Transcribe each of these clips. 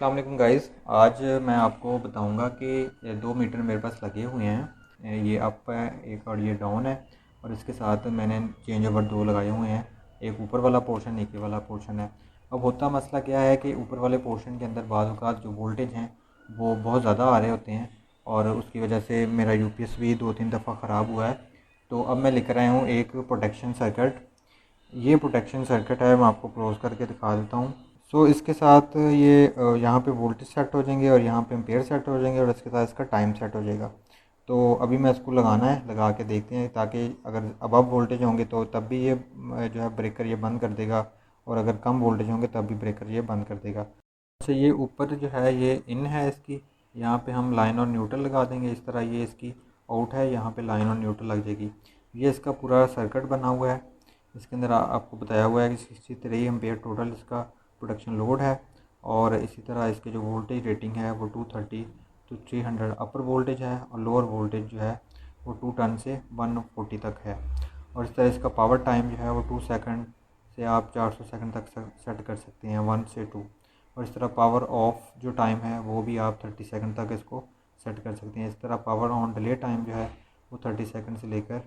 अस्सलाम वालेकुम गाइस। आज मैं आपको बताऊंगा कि ये 2 मीटर मेरे पास लगे हुए हैं। ये अप है एक और ये डाउन है, और इसके साथ मैंने चेंज ओवर 2 लगाए हुए हैं। एक ऊपर वाला पोर्शन, नीचे वाला पोर्शन है। अब होता मसला क्या है कि ऊपर वाले पोर्शन के अंदर बाज़ औक़ात जो वोल्टेज हैं वो बहुत ज़्यादा आ रहे होते हैं, और उसकी वजह से मेरा यूपीएस भी 2-3 दफ़ा ख़राब हुआ है। तो अब मैं लेकर आया हूँ एक प्रोटेक्शन सर्किट। ये प्रोटेक्शन सर्किट है, मैं आपको क्लोज़ करके दिखा देता हूँ। सो इसके साथ ये यहाँ पे वोल्टेज सेट हो जाएंगे, और यहाँ पे एम्पेयर सेट हो जाएंगे, और इसके साथ इसका टाइम सेट हो जाएगा। तो अभी मैं इसको लगाना है, लगा के देखते हैं, ताकि अगर अबव वोल्टेज होंगे तो तब भी ये जो है ब्रेकर ये बंद कर देगा, और अगर कम वोल्टेज होंगे तब भी ब्रेकर ये बंद कर देगा। अच्छा, ये ऊपर जो है ये इन है इसकी, यहाँ पे हम लाइन और न्यूट्रल लगा देंगे। इस तरह ये इसकी आउट है, यहाँ पे लाइन और न्यूट्रल लग जाएगी। ये इसका पूरा सर्किट बना हुआ है। इसके अंदर आपको बताया हुआ है कि 63 एम्पेयर टोटल इसका प्रोडक्शन लोड है, और इसी तरह इसके जो वोल्टेज रेटिंग है वो 230 to 300 अपर वोल्टेज है, और लोअर वोल्टेज जो है वो 210 से 140 तक है। और इस तरह इसका पावर टाइम जो है वो 2 सेकंड से आप 400 सेकंड तक सेट कर सकते हैं, 1 से 2। और इस तरह पावर ऑफ जो टाइम है वो भी आप 30 सेकंड तक इसको सेट कर सकते हैं। इस तरह पावर ऑन डिले टाइम जो है वो 30 सेकंड से लेकर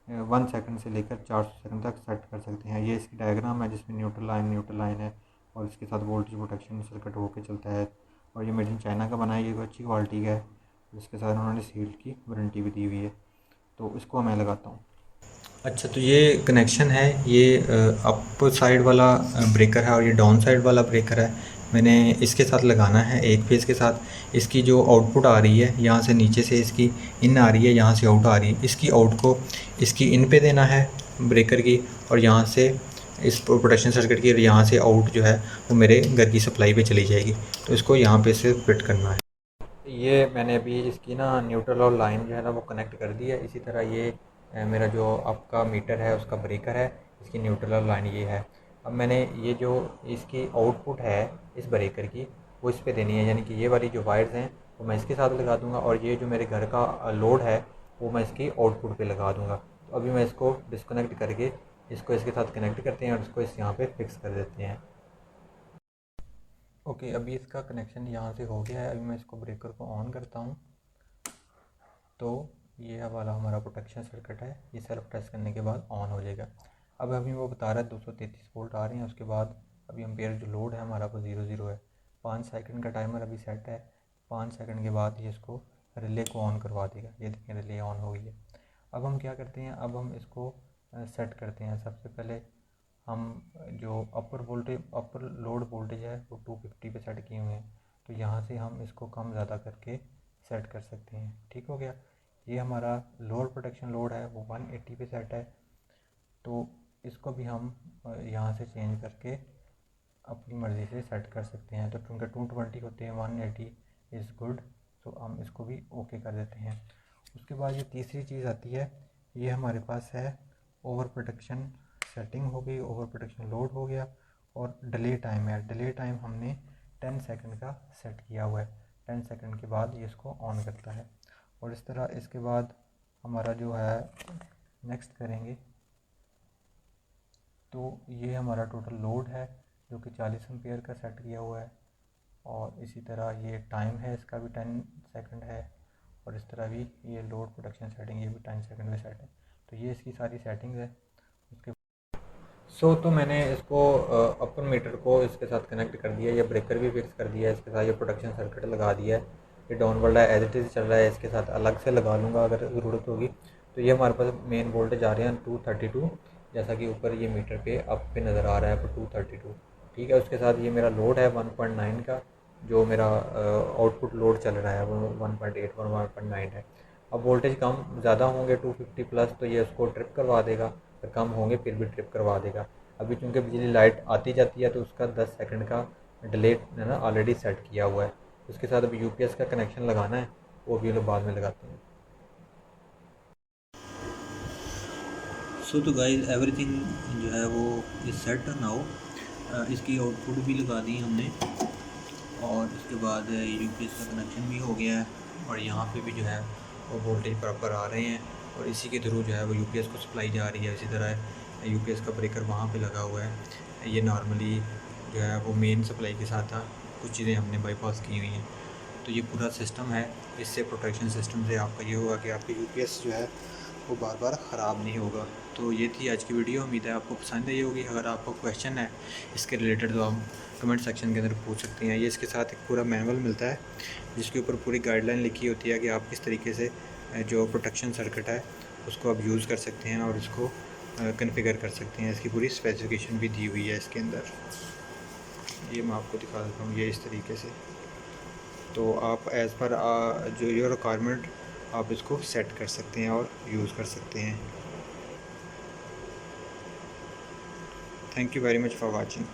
1 सेकंड से लेकर 400 सेकंड तक सेट कर सकते हैं। ये इसकी डायग्राम है जिसमें न्यूट्रल लाइन है, और इसके साथ वोल्टेज प्रोटेक्शन सर्किट होकर चलता है। और ये मेड इन चाइना का बना है, ये अच्छी क्वालिटी का है। इसके साथ उन्होंने सील की वारंटी भी दी हुई है। तो इसको मैं लगाता हूँ। अच्छा, तो ये कनेक्शन है, ये अप साइड वाला ब्रेकर है, और ये डाउन साइड वाला ब्रेकर है। मैंने इसके साथ लगाना है एक फेज़ के साथ। इसकी जो आउटपुट आ रही है यहाँ से नीचे से इसकी इन आ रही है, यहाँ से आउट आ रही है। इसकी आउट को इसकी इन पे देना है ब्रेकर की, और यहाँ से इस प्रोटेक्शन सर्किट की, यहाँ से आउट जो है वो मेरे घर की सप्लाई पे चली जाएगी। तो इसको यहाँ पे से फिट करना है। ये मैंने अभी इसकी ना न्यूट्रल और लाइन जो है ना वो कनेक्ट कर दी है। इसी तरह ये मेरा जो आपका मीटर है उसका ब्रेकर है, इसकी न्यूट्रल और लाइन ये है। अब मैंने ये जो इसकी आउटपुट है इस ब्रेकर की वो इस पे देनी है, यानी कि ये वाली जो वायर्स हैं वो मैं इसके साथ लगा दूंगा, और ये जो मेरे घर का लोड है वो मैं इसकी आउटपुट पे लगा दूंगा। तो अभी मैं इसको डिस्कनेक्ट करके इसको इसके साथ कनेक्ट करते हैं, और इसको इस यहाँ पे फिक्स कर देते हैं। ओके, अभी इसका कनेक्शन यहाँ से हो गया है। अभी मैं इसको ब्रेकर को ऑन करता हूँ, तो ये वाला हमारा प्रोटेक्शन सर्किट है, ये सेल्फ टेस्ट करने के बाद ऑन हो जाएगा। अब अभी वो बता रहा है 233 वोल्ट आ रहे हैं। उसके बाद अभी एम्पेयर जो लोड है हमारा वो 0 है। 5 सेकंड का टाइमर अभी सेट है। 5 सेकंड के बाद ये इसको रिले को ऑन करवा देगा। ये देखें, रिले ऑन हो गई है। अब हम क्या करते हैं, अब हम इसको सेट करते हैं। सबसे पहले हम जो अपर लोड वोल्टेज है वो 250 पे सेट किए हुए हैं, तो यहाँ से हम इसको कम ज़्यादा करके सेट कर सकते हैं। ठीक हो गया। ये हमारा लोअर प्रोटेक्शन लोड है वो 180 पे सेट है, तो इसको भी हम यहाँ से चेंज करके अपनी मर्ज़ी से सेट कर सकते हैं। तो चूँकि 220 होते हैं, 180 इज़ गुड, तो हम इसको भी ओके कर देते हैं। उसके बाद ये तीसरी चीज़ आती है, ये हमारे पास है ओवर प्रोटेक्शन सेटिंग हो गई, ओवर प्रोटेक्शन लोड हो गया, और डिले टाइम है। डिले टाइम हमने 10 सेकंड का सेट किया हुआ है। 10 सेकंड के बाद ये इसको ऑन करता है। और इस तरह इसके बाद हमारा जो है नेक्स्ट करेंगे, तो ये हमारा टोटल लोड है जो कि 40 एम्पेयर का सेट किया हुआ है, और इसी तरह ये टाइम है इसका भी 10 सेकंड है, और इस तरह भी ये लोड प्रोटेक्शन सेटिंग ये भी 10 सेकंड में सेट है। तो ये इसकी सारी सेटिंग्स है। उसके तो मैंने इसको अपर मीटर को इसके साथ कनेक्ट कर दिया, ये ब्रेकर भी फिक्स कर दिया है, इसके साथ ये प्रोटेक्शन सर्किट लगा दिया है। ये डाउन वाला एज इट इज़ चल रहा है, इसके साथ अलग से लगा लूँगा अगर ज़रूरत होगी। तो ये हमारे पास मेन वोल्टेज आ रहे हैं 232, जैसा कि ऊपर ये मीटर पे अप पे नज़र आ रहा है, पर 232। ठीक है। उसके साथ ये मेरा लोड है 1.9 का, जो मेरा आउटपुट लोड चल रहा है वो 1.8 और 1.9 है। अब वोल्टेज कम ज़्यादा होंगे 250 प्लस, तो ये उसको ट्रिप करवा देगा, अगर कम होंगे फिर भी ट्रिप करवा देगा। अभी चूँकि बिजली लाइट आती जाती है तो उसका 10 सेकंड का डिले है ना ऑलरेडी सेट किया हुआ है। उसके साथ अभी यूपीएस का कनेक्शन लगाना है, वो भी लोग बाद में लगाते हैं। तो गाइस एवरीथिंग जो है वो इस सेट नाउ। इसकी आउटपुट भी लगा दी हमने, और इसके बाद यूपीएस का कनेक्शन भी हो गया है, और यहाँ पे भी जो है वो वोल्टेज प्रॉपर आ रहे हैं, और इसी के थ्रू जो है वो यूपीएस को सप्लाई जा रही है। इसी तरह यूपीएस का ब्रेकर वहाँ पे लगा हुआ है। ये नॉर्मली जो है वो मेन सप्लाई के साथ था, कुछ चीज़ें हमने बाईपास की हुई हैं। तो ये पूरा सिस्टम है, इससे प्रोटेक्शन सिस्टम से आपका ये होगा कि आपकी यूपीएस जो है वो बार बार ख़राब नहीं होगा। तो ये थी आज की वीडियो, उम्मीद है आपको पसंद आई होगी। अगर आपको क्वेश्चन है इसके रिलेटेड तो आप कमेंट सेक्शन के अंदर पूछ सकते हैं। ये इसके साथ एक पूरा मैनुअल मिलता है जिसके ऊपर पूरी गाइडलाइन लिखी होती है कि आप किस तरीके से जो प्रोटेक्शन सर्किट है उसको आप यूज़ कर सकते हैं और उसको कॉन्फ़िगर कर सकते हैं। इसकी पूरी स्पेसिफिकेशन भी दी हुई है इसके अंदर। ये मैं आपको दिखा देता हूँ, ये इस तरीके से। तो आप एज़ पर जो योर रिक्वायरमेंट आप इसको सेट कर सकते हैं और यूज़ कर सकते हैं। Thank you very much for watching.